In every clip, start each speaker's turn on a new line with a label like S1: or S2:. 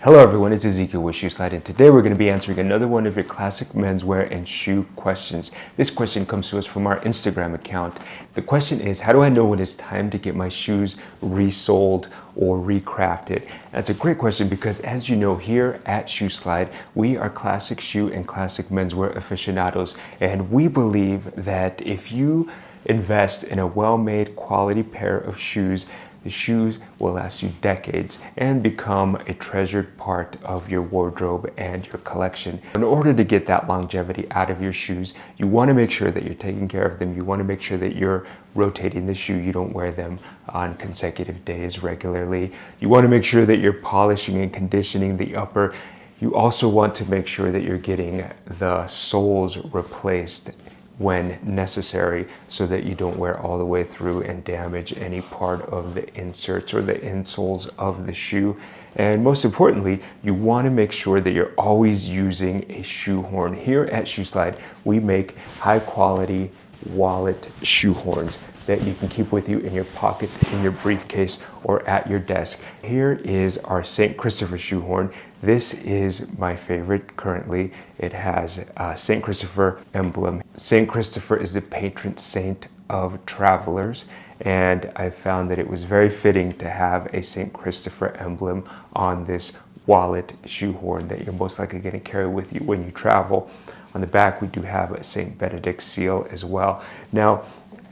S1: Hello everyone, it's Ezekiel with Shoe Slide, and today we're going to be answering another one of your classic menswear and shoe questions. This question comes to us from our Instagram account. The question is, how do I know when it's time to get my shoes resoled or recrafted? That's a great question because, as you know, here at Shoe Slide, we are classic shoe and classic menswear aficionados, and we believe that if you invest in a well-made quality pair of shoes, the shoes will last you decades and become a treasured part of your wardrobe and your collection. In order to get that longevity out of your shoes, you want to make sure that you're taking care of them. You want to make sure that you're rotating the shoe. You don't wear them on consecutive days regularly. You want to make sure that you're polishing and conditioning the upper. You also want to make sure that you're getting the soles replaced when necessary so that you don't wear all the way through and damage any part of the inserts or the insoles of the shoe. And most importantly, you want to make sure that you're always using a shoehorn. Here at Shoe Slide, we make high quality wallet shoehorns that you can keep with you in your pocket, in your briefcase, or at your desk. Here is our St. Christopher shoehorn. This is my favorite currently. It has a St. Christopher emblem. St. Christopher is the patron saint of travelers, and I found that it was very fitting to have a St. Christopher emblem on this wallet shoehorn that you're most likely going to carry with you when you travel. On the back, we do have a St. Benedict seal as well. Now,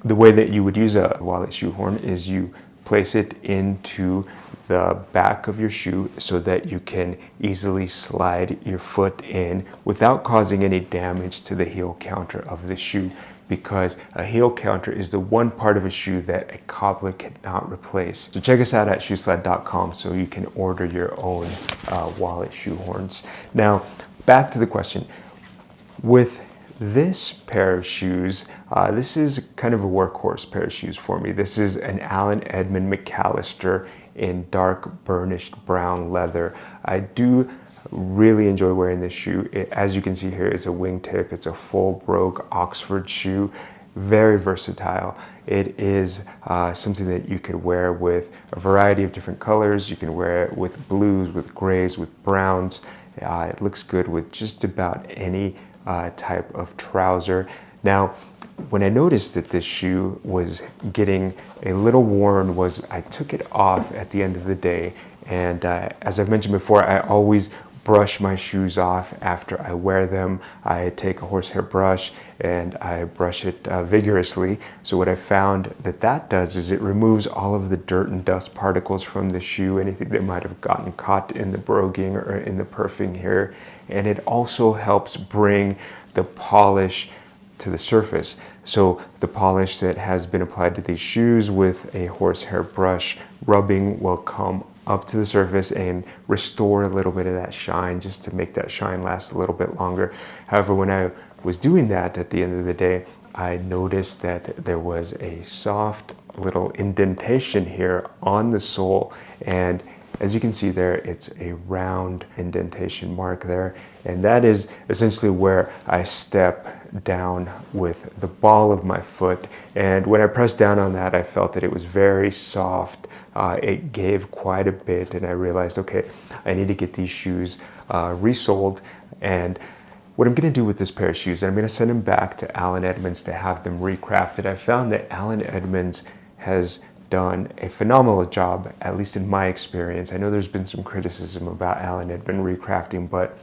S1: the way that you would use a wallet shoehorn is you place it into the back of your shoe so that you can easily slide your foot in without causing any damage to the heel counter of the shoe, because a heel counter is the one part of a shoe that a cobbler cannot replace. So check us out at shoeslide.com so you can order your own wallet shoehorns. Now, back to the question. With this pair of shoes, this is kind of a workhorse pair of shoes for me. This is an Allen Edmond McAllister in dark burnished brown leather. I do really enjoy wearing this shoe. As you can see here, it's a wingtip. It's a full brogue Oxford shoe. Very versatile. It is something that you could wear with a variety of different colors. You can wear it with blues, with grays, with browns. It looks good with just about any type of trouser. Now, when I noticed that this shoe was getting a little worn was I took it off at the end of the day, and as I've mentioned before, I always brush my shoes off after I wear them. I take a horsehair brush and I brush it vigorously. So what I found that does is it removes all of the dirt and dust particles from the shoe, anything that might have gotten caught in the broguing or in the perfing here. And it also helps bring the polish to the surface. So the polish that has been applied to these shoes with a horsehair brush rubbing will come up to the surface and restore a little bit of that shine, just to make that shine last a little bit longer. However, when I was doing that at the end of the day, I noticed that there was a soft little indentation here on the sole, and as you can see there, it's a round indentation mark there, and that is essentially where I step down with the ball of my foot. And when I pressed down on that, I felt that it was very soft. It gave quite a bit, and I realized, okay, I need to get these shoes resoled. And what I'm going to do with this pair of shoes, I'm going to send them back to Allen Edmonds to have them recrafted. I found that Allen Edmonds has done a phenomenal job, at least in my experience. I know there's been some criticism about Allen Edmonds recrafting, but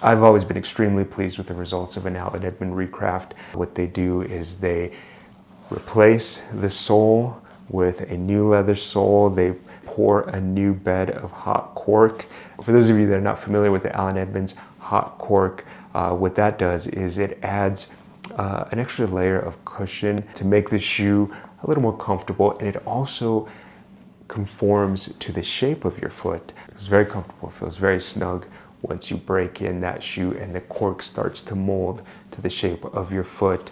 S1: I've always been extremely pleased with the results of an Allen Edmonds recraft. What they do is they replace the sole with a new leather sole. They pour a new bed of hot cork. For those of you that are not familiar with the Allen Edmonds hot cork, what that does is it adds an extra layer of cushion to make the shoe a little more comfortable, and it also conforms to the shape of your foot. It's very comfortable, it feels very snug once you break in that shoe and the cork starts to mold to the shape of your foot.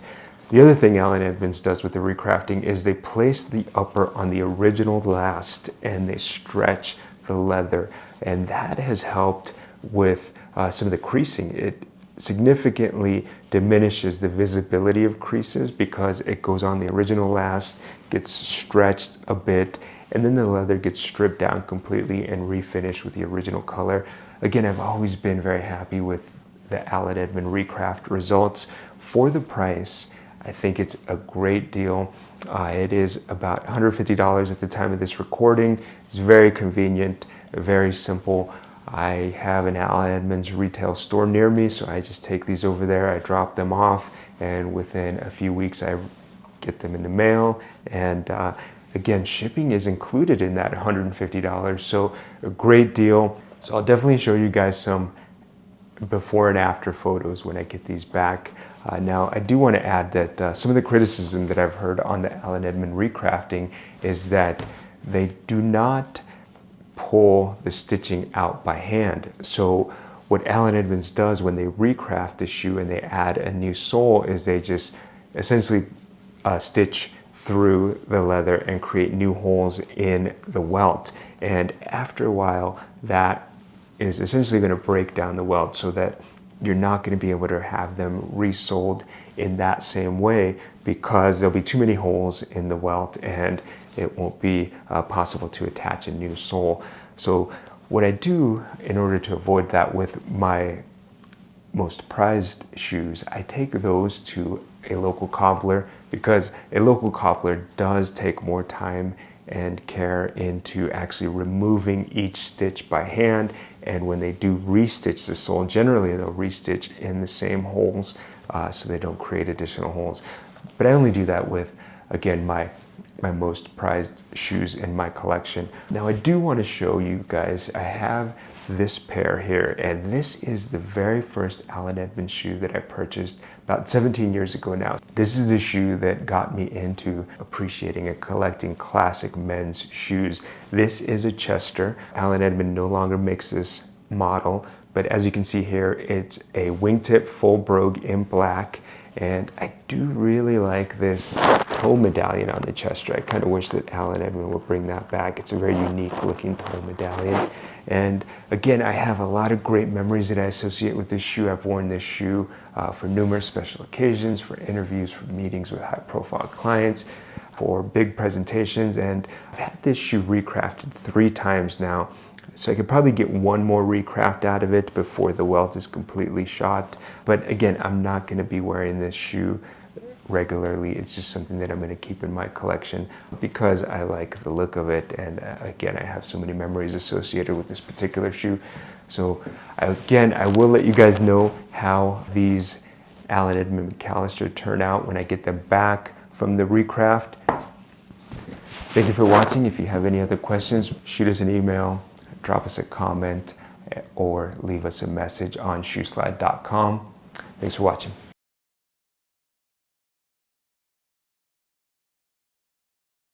S1: The other thing Allen Edmonds does with the recrafting is they place the upper on the original last and they stretch the leather, and that has helped with some of the creasing. significantly diminishes the visibility of creases because it goes on the original last, gets stretched a bit, and then the leather gets stripped down completely and refinished with the original color. Again, I've always been very happy with the Allen Edmond Recraft results. For the price, I think it's a great deal. It is about $150 at the time of this recording. It's very convenient, very simple. I have an Allen Edmonds retail store near me, so I just take these over there, I drop them off, and within a few weeks I get them in the mail. And again, shipping is included in that $150, so a great deal. So I'll definitely show you guys some before and after photos when I get these back. Now, I do want to add that some of the criticism that I've heard on the Allen Edmond recrafting is that they do not pull the stitching out by hand. So what Allen Edmonds does when they recraft the shoe and they add a new sole is they just essentially stitch through the leather and create new holes in the welt. And after a while, that is essentially going to break down the welt so that you're not going to be able to have them resoled in that same way because there'll be too many holes in the welt and it won't be possible to attach a new sole. So what I do in order to avoid that with my most prized shoes, I take those to a local cobbler because a local cobbler does take more time and care into actually removing each stitch by hand. And when they do restitch the sole, generally they'll restitch in the same holes so they don't create additional holes. But I only do that with, again, my most prized shoes in my collection. Now I do want to show you guys, I have this pair here, and this is the very first Allen Edmonds shoe that I purchased about 17 years ago now. This is the shoe that got me into appreciating and collecting classic men's shoes. This is a Chester. Allen Edmonds no longer makes this model, but as you can see here, it's a wingtip full brogue in black. And I do really like this toe medallion on the Chester. I kind of wish that Allen Edmonds would bring that back. It's a very unique looking toe medallion. And again, I have a lot of great memories that I associate with this shoe. I've worn this shoe for numerous special occasions, for interviews, for meetings with high profile clients, for big presentations. And I've had this shoe recrafted 3 times now. So I could probably get one more recraft out of it before the welt is completely shot. But again, I'm not going to be wearing this shoe regularly. It's just something that I'm going to keep in my collection because I like the look of it. And again, I have so many memories associated with this particular shoe. So again, I will let you guys know how these Allen Edmond McAllister turn out when I get them back from the recraft. Thank you for watching. If you have any other questions, shoot us an email, drop us a comment, or leave us a message on shoeslide.com. Thanks for watching.